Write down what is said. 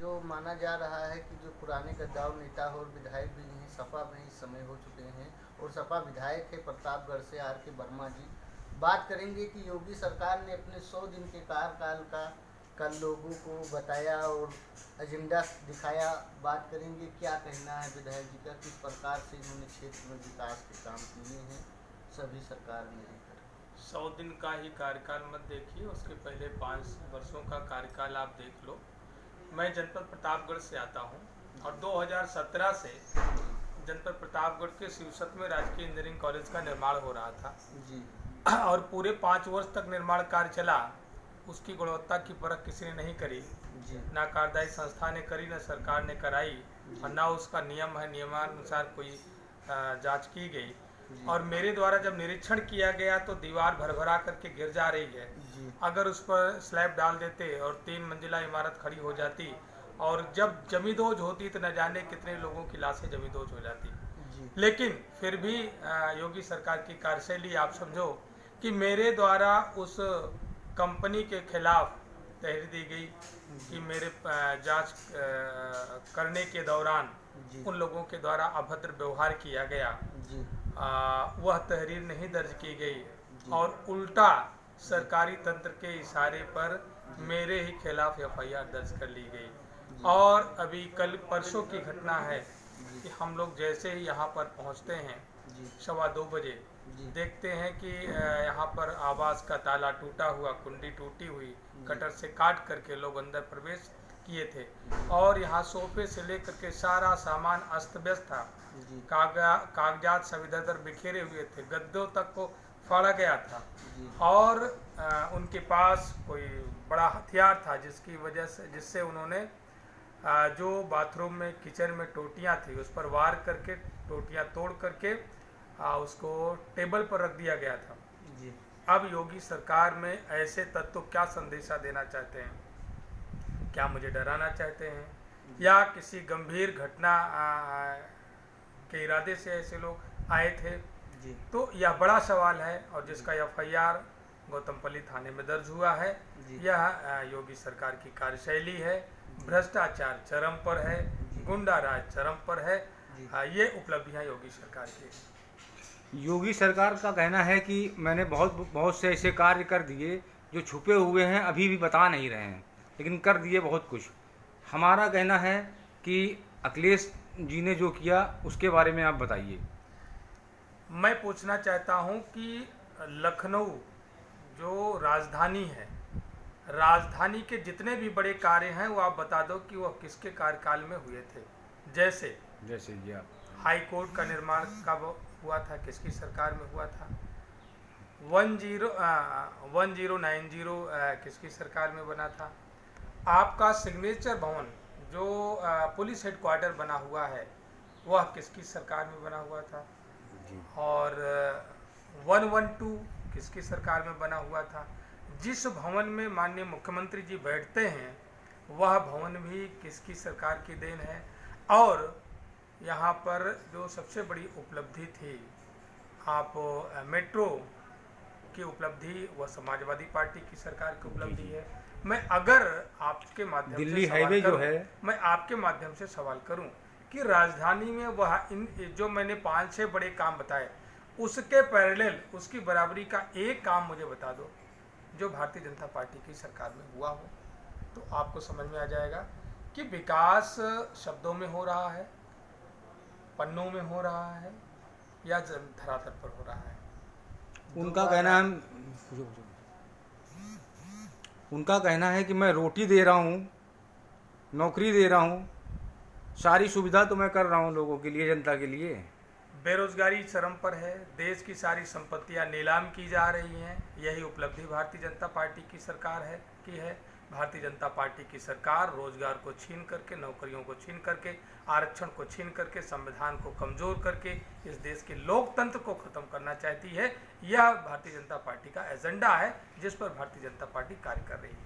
जो माना जा रहा है कि जो पुराने गद्दार नेता और विधायक भी हैं सपा में इस समय हो चुके हैं और सपा विधायक है प्रतापगढ़ से आर के वर्मा जी। बात करेंगे कि योगी सरकार ने अपने 100 दिन के कार्यकाल का कल लोगों को बताया और एजेंडा दिखाया। बात करेंगे क्या कहना है विधायक जी का, किस प्रकार से इन्होंने क्षेत्र में विकास के काम किए हैं सभी सरकार में रहकर। 100 दिन का ही कार्यकाल मत देखिए, उसके पहले 5 वर्षों का कार्यकाल आप देख लो। मैं जनपद प्रतापगढ़ से आता हूं और 2017 से जनपद प्रतापगढ़ के शिवसत में राजकीय इंजीनियरिंग कॉलेज का निर्माण हो रहा था जी। और पूरे 5 वर्ष तक निर्माण कार्य चला। उसकी गुणवत्ता की परख किसी ने नहीं करी जी। ना कार्यदायी संस्था ने करी, ना सरकार ने कराई और ना उसका नियम है, नियमानुसार कोई जांच की गई। और मेरे द्वारा जब निरीक्षण किया गया तो दीवार भरभरा करके गिर जा रही है। अगर उस पर स्लैब डाल देते और 3 मंजिला इमारत खड़ी हो जाती और जब जमींदोज होती तो न जाने कितने लोगों की लाशें जमींदोज हो जाती। लेकिन फिर भी योगी सरकार की कार्यशैली आप समझो कि मेरे द्वारा उस कंपनी के खिलाफ तहरीर दी गई कि मेरे जांच करने के दौरान उन लोगों के द्वारा अभद्र व्यवहार किया गया। वह तहरीर नहीं दर्ज की गई और उल्टा सरकारी तंत्र के इशारे पर मेरे ही खिलाफ एफआईआर दर्ज कर ली गई। और अभी कल परसों की घटना है कि हम लोग जैसे ही यहाँ पर पहुँचते हैं 2:15 बजे देखते हैं कि यहाँ पर आवास का ताला टूटा हुआ, कुंडी टूटी हुई, कटर से काट करके लोग अंदर प्रवेश किए थे और यहाँ सोफे से लेकर के सारा सामान अस्त व्यस्त था। कागजात सब इधर उधर बिखेरे हुए थे, गद्दों तक को फाड़ा गया था और उनके पास कोई बड़ा हथियार था जिसकी वजह से जिससे उन्होंने जो बाथरूम में किचन में टोटियाँ थी उस पर वार करके टोटियाँ तोड़ करके उसको टेबल पर रख दिया गया था। अब योगी सरकार में ऐसे तत्व क्या संदेशा देना चाहते हैं? क्या मुझे डराना चाहते हैं या किसी गंभीर घटना के इरादे से ऐसे लोग आए थे? तो यह बड़ा सवाल है और जिसका एफआईआर गौतमपल्ली थाने में दर्ज हुआ है। यह योगी सरकार की कार्यशैली है। भ्रष्टाचार चरम पर है, गुंडा राज चरम पर है। ये उपलब्धियां योगी सरकार की। योगी सरकार का कहना है कि मैंने बहुत से ऐसे कार्य कर दिए जो छुपे हुए हैं, अभी भी बता नहीं रहे हैं, लेकिन कर दिए बहुत कुछ। हमारा कहना है कि अखिलेश जी ने जो किया उसके बारे में आप बताइए। मैं पूछना चाहता हूं कि लखनऊ जो राजधानी है, राजधानी के जितने भी बड़े कार्य हैं वो आप बता दो कि वह किसके कार्यकाल में हुए थे। जैसे जी आप हाई कोर्ट का निर्माण कब हुआ था, किसकी सरकार में हुआ था। 1090 किसकी सरकार में बना था। आपका सिग्नेचर भवन जो पुलिस हेडक्वार्टर बना हुआ है वह किसकी सरकार में बना हुआ था। और 112 किसकी सरकार में बना हुआ था। जिस भवन में माननीय मुख्यमंत्री जी बैठते हैं वह भवन भी किसकी सरकार की देन है। और यहाँ पर जो सबसे बड़ी उपलब्धि थी आप मेट्रो की उपलब्धि, वह समाजवादी पार्टी की सरकार की उपलब्धि है। मैं अगर आपके माध्यम दिल्ली से हाईवे जो है, मैं आपके माध्यम से सवाल करूं कि राजधानी में वह इन जो मैंने 5-6 बड़े काम बताए उसके पैरेलल उसकी बराबरी का एक काम मुझे बता दो जो भारतीय जनता पार्टी की सरकार में हुआ हो, तो आपको समझ में आ जाएगा कि विकास शब्दों में हो रहा है, पन्नों में हो रहा है या धरातल पर हो रहा है। उनका कहना है कि मैं रोटी दे रहा हूँ, नौकरी दे रहा हूँ, सारी सुविधा तो मैं कर रहा हूँ लोगों के लिए, जनता के लिए। बेरोजगारी चरम पर है, देश की सारी संपत्तियां नीलाम की जा रही हैं। यही उपलब्धि भारतीय जनता पार्टी की सरकार है। भारतीय जनता पार्टी की सरकार रोजगार को छीन करके, नौकरियों को छीन करके, आरक्षण को छीन करके, संविधान को कमजोर करके इस देश के लोकतंत्र को खत्म करना चाहती है। यह भारतीय जनता पार्टी का एजेंडा है जिस पर भारतीय जनता पार्टी कार्य कर रही है।